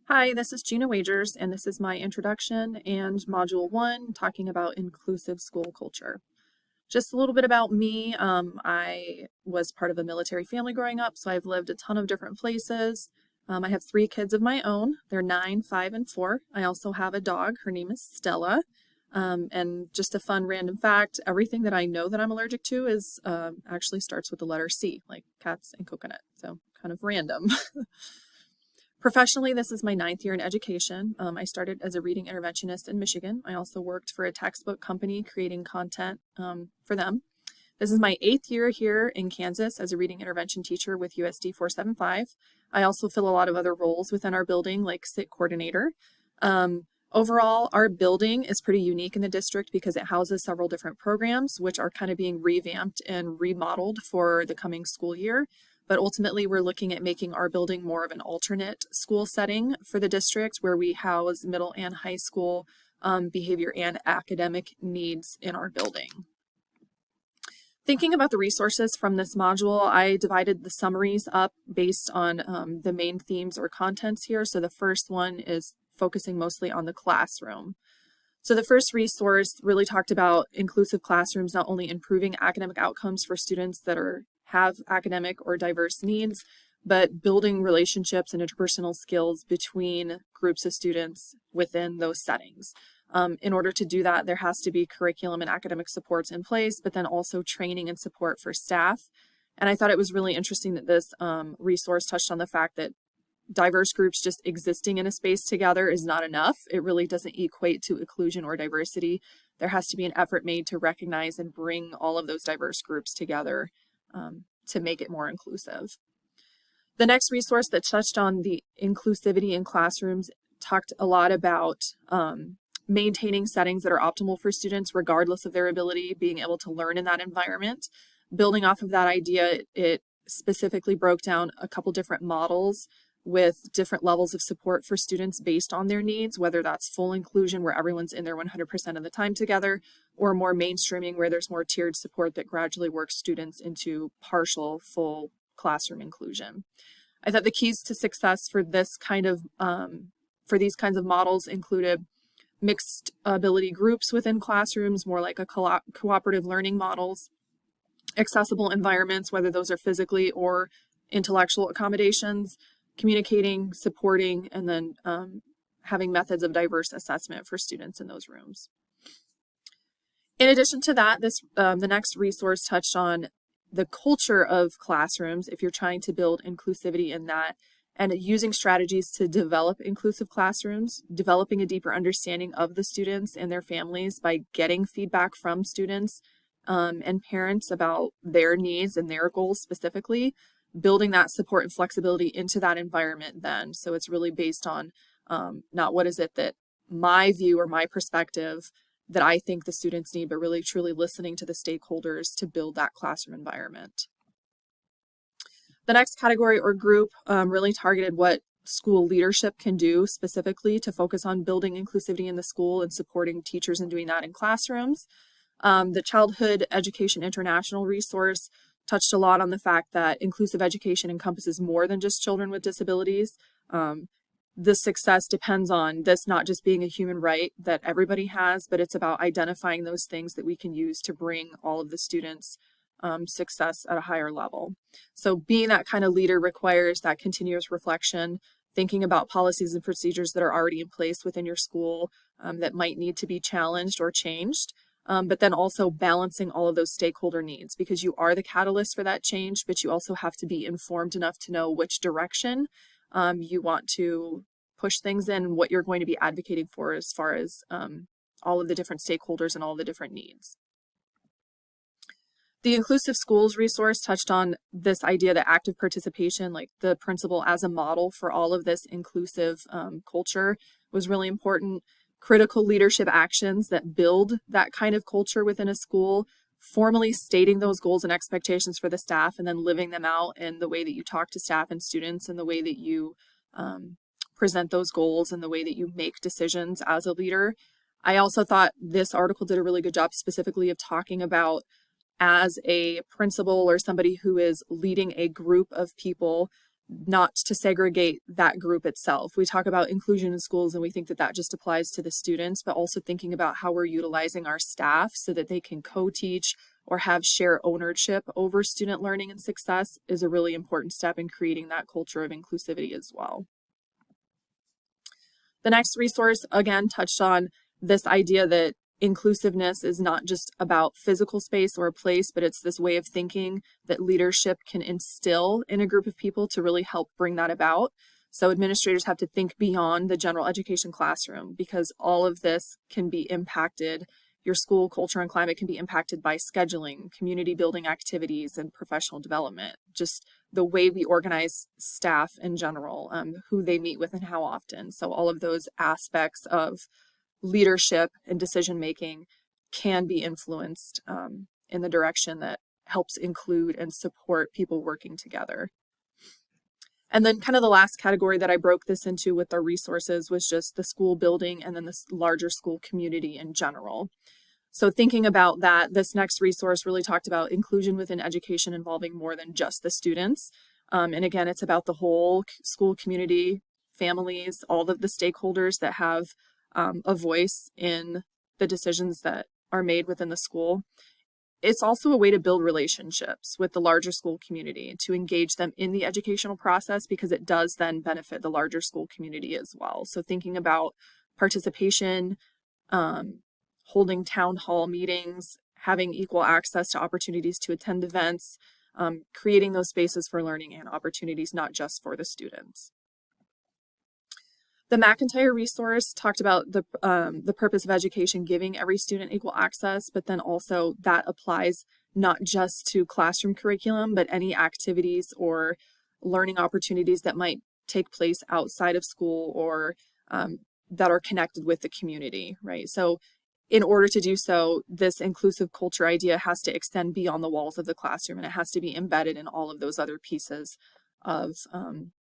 Hi, this is Gina Wagers, and this is my introduction and Module 1 talking about inclusive school culture. Just a little bit about me. I was part of a military family growing up, so I've lived a ton of different places. I have 3 kids of my own. They're 9, 5, and 4. I also have a dog. Her name is Stella. And just a fun random fact, everything that I know that I'm allergic to is actually starts with the letter C, like cats and coconut. So kind of random. Professionally, this is my 9th year in education. I started as a reading interventionist in Michigan. I also worked for a textbook company creating content for them. This is my 8th year here in Kansas as a reading intervention teacher with USD 475. I also fill a lot of other roles within our building, like SIT coordinator. Overall, our building is pretty unique in the district because it houses several different programs, which are kind of being revamped and remodeled for the coming school year. But ultimately, we're looking at making our building more of an alternate school setting for the district where we house middle and high school behavior and academic needs in our building. Thinking about the resources from this module, I divided the summaries up based on the main themes or contents here. So the first one is focusing mostly on the classroom. So the first resource really talked about inclusive classrooms, not only improving academic outcomes for students that have academic or diverse needs, but building relationships and interpersonal skills between groups of students within those settings. In order to do that, there has to be curriculum and academic supports in place, but then also training and support for staff. And I thought it was really interesting that this resource touched on the fact that diverse groups just existing in a space together is not enough. It really doesn't equate to inclusion or diversity. There has to be an effort made to recognize and bring all of those diverse groups together to make it more inclusive. The next resource that touched on the inclusivity in classrooms talked a lot about maintaining settings that are optimal for students regardless of their ability, being able to learn in that environment. Building off of that idea, it specifically broke down a couple different models with different levels of support for students based on their needs, whether that's full inclusion where everyone's in there 100% of the time together, or more mainstreaming where there's more tiered support that gradually works students into partial, full classroom inclusion. I thought the keys to success for this kind of, for these kinds of models included mixed ability groups within classrooms, more like a cooperative learning models, accessible environments, whether those are physically or intellectual accommodations, communicating, supporting, and then having methods of diverse assessment for students in those rooms. In addition to that, the next resource touched on the culture of classrooms, if you're trying to build inclusivity in that, and using strategies to develop inclusive classrooms, developing a deeper understanding of the students and their families by getting feedback from students and parents about their needs and their goals specifically, building that support and flexibility into that environment then. So it's really based on not what is it that my view or my perspective that I think the students need, but really truly listening to the stakeholders to build that classroom environment. The next category or group really targeted what school leadership can do specifically to focus on building inclusivity in the school and supporting teachers in doing that in classrooms. The Childhood Education International resource touched a lot on the fact that inclusive education encompasses more than just children with disabilities. The success depends on this not just being a human right that everybody has, but it's about identifying those things that we can use to bring all of the students success at a higher level. So being that kind of leader requires that continuous reflection, thinking about policies and procedures that are already in place within your school that might need to be challenged or changed. But then also balancing all of those stakeholder needs because you are the catalyst for that change, but you also have to be informed enough to know which direction you want to push things in and what you're going to be advocating for as far as all of the different stakeholders and all the different needs. The Inclusive Schools resource touched on this idea that active participation, like the principal as a model for all of this inclusive culture, was really important. Critical leadership actions that build that kind of culture within a school, formally stating those goals and expectations for the staff and then living them out in the way that you talk to staff and students and the way that you present those goals and the way that you make decisions as a leader. I also thought this article did a really good job specifically of talking about as a principal or somebody who is leading a group of people, not to segregate that group itself. We talk about inclusion in schools and we think that that just applies to the students, but also thinking about how we're utilizing our staff so that they can co-teach or have share ownership over student learning and success is a really important step in creating that culture of inclusivity as well. The next resource, again, touched on this idea that inclusiveness is not just about physical space or a place, but it's this way of thinking that leadership can instill in a group of people to really help bring that about. So administrators have to think beyond the general education classroom, because all of this can be impacted. Your school culture and climate can be impacted by scheduling, community building activities, and professional development. Just the way we organize staff in general, who they meet with and how often. So all of those aspects of leadership and decision making can be influenced in the direction that helps include and support people working together. And then kind of the last category that I broke this into with our resources was just the school building and then the larger school community in general. So thinking about that, this next resource really talked about inclusion within education involving more than just the students. And again, it's about the whole school community, families, all of the stakeholders that have a voice in the decisions that are made within the school. It's also a way to build relationships with the larger school community, to engage them in the educational process, because it does then benefit the larger school community as well. So thinking about participation, holding town hall meetings, having equal access to opportunities to attend events, creating those spaces for learning and opportunities, not just for the students. The McIntyre resource talked about the purpose of education giving every student equal access, but then also that applies not just to classroom curriculum, but any activities or learning opportunities that might take place outside of school or that are connected with the community, right? So in order to do so, this inclusive culture idea has to extend beyond the walls of the classroom, and it has to be embedded in all of those other pieces of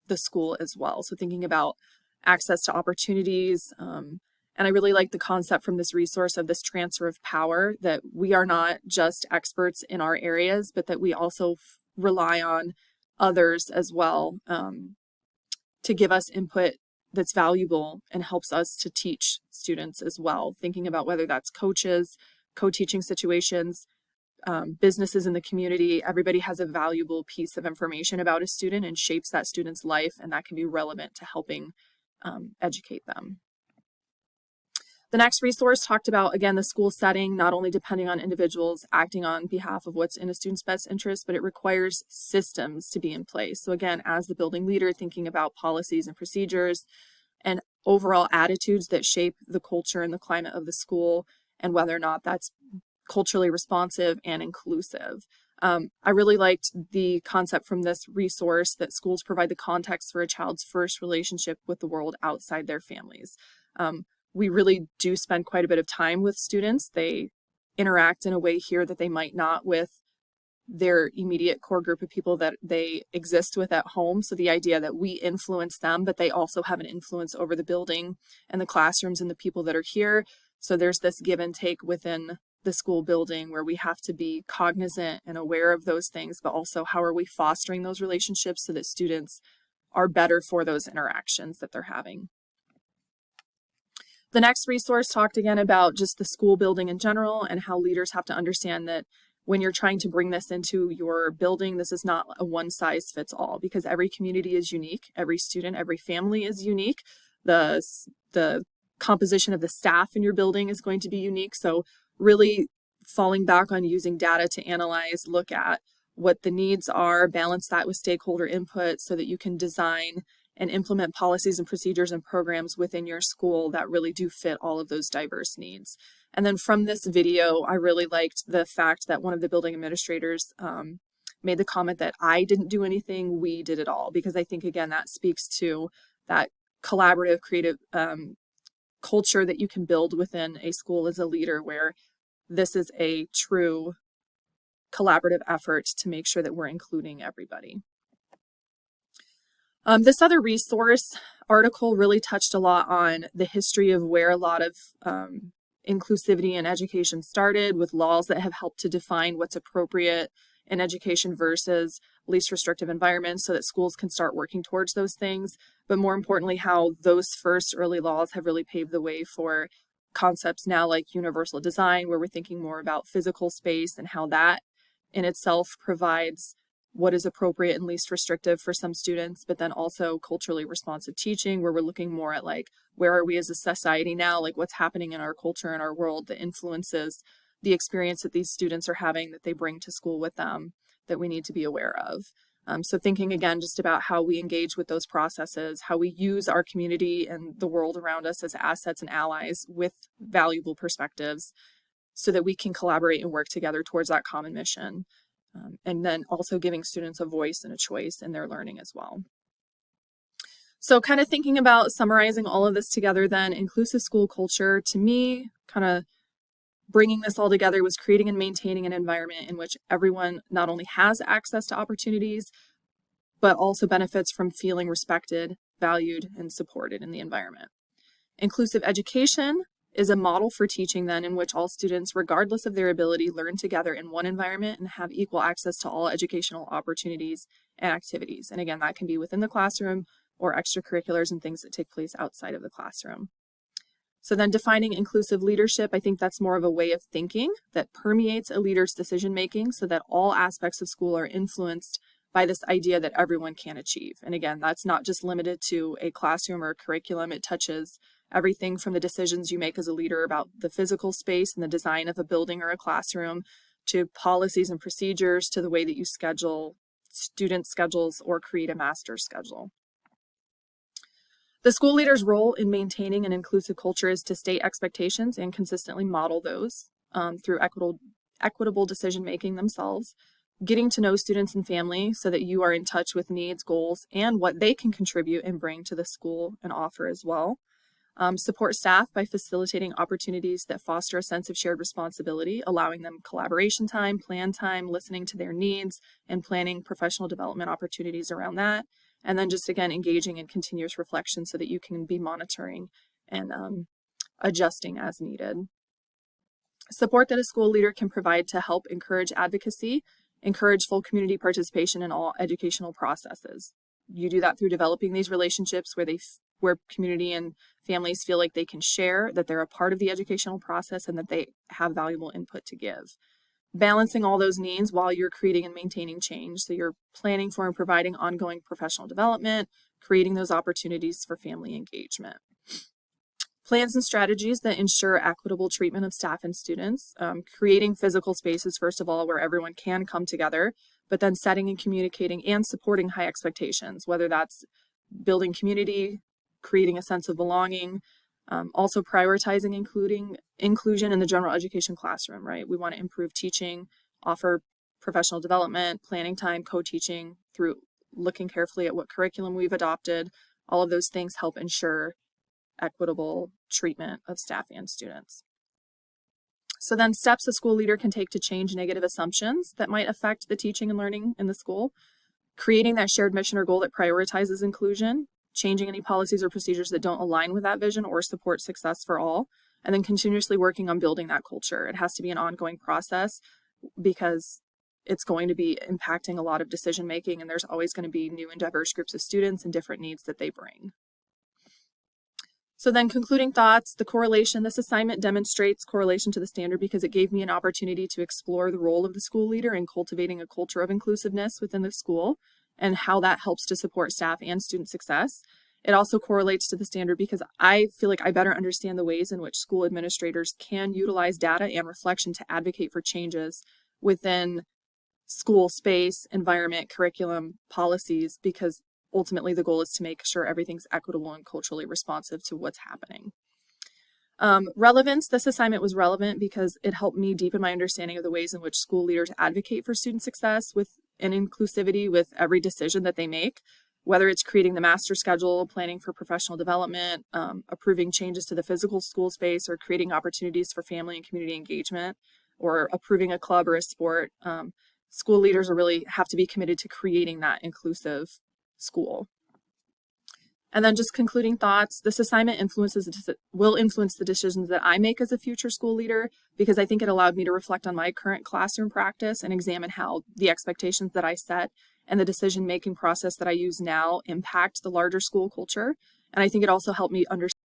the school as well. So thinking about access to opportunities. And I really like the concept from this resource of this transfer of power, that we are not just experts in our areas, but that we also rely on others as well to give us input that's valuable and helps us to teach students as well. Thinking about whether that's coaches, co-teaching situations, businesses in the community, everybody has a valuable piece of information about a student and shapes that student's life, and that can be relevant to helping educate them. The next resource talked about, again, the school setting, not only depending on individuals acting on behalf of what's in a student's best interest, but it requires systems to be in place. So again, as the building leader, thinking about policies and procedures and overall attitudes that shape the culture and the climate of the school, and whether or not that's culturally responsive and inclusive. I really liked the concept from this resource that schools provide the context for a child's first relationship with the world outside their families. We really do spend quite a bit of time with students. They interact in a way here that they might not with their immediate core group of people that they exist with at home. So the idea that we influence them, but they also have an influence over the building and the classrooms and the people that are here. So there's this give and take within the school building where we have to be cognizant and aware of those things, but also how are we fostering those relationships so that students are better for those interactions that they're having. The next resource talked again about just the school building in general and how leaders have to understand that when you're trying to bring this into your building, this is not a one size fits all, because every community is unique, every student, every family is unique. The composition of the staff in your building is going to be unique. So really falling back on using data to analyze, look at what the needs are, balance that with stakeholder input so that you can design and implement policies and procedures and programs within your school that really do fit all of those diverse needs. And then from this video, I really liked the fact that one of the building administrators made the comment that I didn't do anything, we did it all, because I think, again, that speaks to that collaborative, creative culture that you can build within a school as a leader, where this is a true collaborative effort to make sure that we're including everybody. This other resource article really touched a lot on the history of where a lot of inclusivity in education started, with laws that have helped to define what's appropriate in education versus least restrictive environments so that schools can start working towards those things. But more importantly, how those first early laws have really paved the way for concepts now like universal design, where we're thinking more about physical space and how that in itself provides what is appropriate and least restrictive for some students, but then also culturally responsive teaching, where we're looking more at like, where are we as a society now? Like what's happening in our culture and our world that influences the experience that these students are having that they bring to school with them that we need to be aware of. So thinking again, just about how we engage with those processes, how we use our community and the world around us as assets and allies with valuable perspectives so that we can collaborate and work together towards that common mission. And then also giving students a voice and a choice in their learning as well. So kind of thinking about summarizing all of this together then, inclusive school culture, to me, kind of bringing this all together was creating and maintaining an environment in which everyone not only has access to opportunities, but also benefits from feeling respected, valued, and supported in the environment. Inclusive education is a model for teaching then in which all students, regardless of their ability, learn together in one environment and have equal access to all educational opportunities and activities. And again, that can be within the classroom or extracurriculars and things that take place outside of the classroom. So then defining inclusive leadership, I think that's more of a way of thinking that permeates a leader's decision-making so that all aspects of school are influenced by this idea that everyone can achieve. And again, that's not just limited to a classroom or a curriculum. It touches everything from the decisions you make as a leader about the physical space and the design of a building or a classroom, to policies and procedures, to the way that you schedule student schedules or create a master schedule. The school leader's role in maintaining an inclusive culture is to state expectations and consistently model those through equitable decision-making themselves, getting to know students and family so that you are in touch with needs, goals, and what they can contribute and bring to the school and offer as well. Support staff by facilitating opportunities that foster a sense of shared responsibility, allowing them collaboration time, plan time, listening to their needs, and planning professional development opportunities around that. And then just again, engaging in continuous reflection so that you can be monitoring and adjusting as needed. Support that a school leader can provide to help encourage advocacy, encourage full community participation in all educational processes. You do that through developing these relationships where community and families feel like they can share, that they're a part of the educational process, and that they have valuable input to give. Balancing all those needs while you're creating and maintaining change. So you're planning for and providing ongoing professional development, creating those opportunities for family engagement. Plans and strategies that ensure equitable treatment of staff and students, creating physical spaces, first of all, where everyone can come together, but then setting and communicating and supporting high expectations, whether that's building community, creating a sense of belonging, also prioritizing inclusion in the general education classroom, right? We want to improve teaching, offer professional development, planning time, co-teaching through looking carefully at what curriculum we've adopted. All of those things help ensure equitable treatment of staff and students. So then steps a school leader can take to change negative assumptions that might affect the teaching and learning in the school, creating that shared mission or goal that prioritizes inclusion, changing any policies or procedures that don't align with that vision or support success for all, and then continuously working on building that culture. It has to be an ongoing process because it's going to be impacting a lot of decision making, and there's always going to be new and diverse groups of students and different needs that they bring. So then concluding thoughts, this assignment demonstrates correlation to the standard because it gave me an opportunity to explore the role of the school leader in cultivating a culture of inclusiveness within the school and how that helps to support staff and student success. It also correlates to the standard because I feel like I better understand the ways in which school administrators can utilize data and reflection to advocate for changes within school space, environment, curriculum, policies, because ultimately the goal is to make sure everything's equitable and culturally responsive to what's happening. Relevance, this assignment was relevant because it helped me deepen my understanding of the ways in which school leaders advocate for student success and inclusivity with every decision that they make, whether it's creating the master schedule, planning for professional development, approving changes to the physical school space, or creating opportunities for family and community engagement, or approving a club or a sport. School leaders really have to be committed to creating that inclusive school. And then just concluding thoughts, this assignment will influence the decisions that I make as a future school leader, because I think it allowed me to reflect on my current classroom practice and examine how the expectations that I set and the decision-making process that I use now impact the larger school culture. And I think it also helped me understand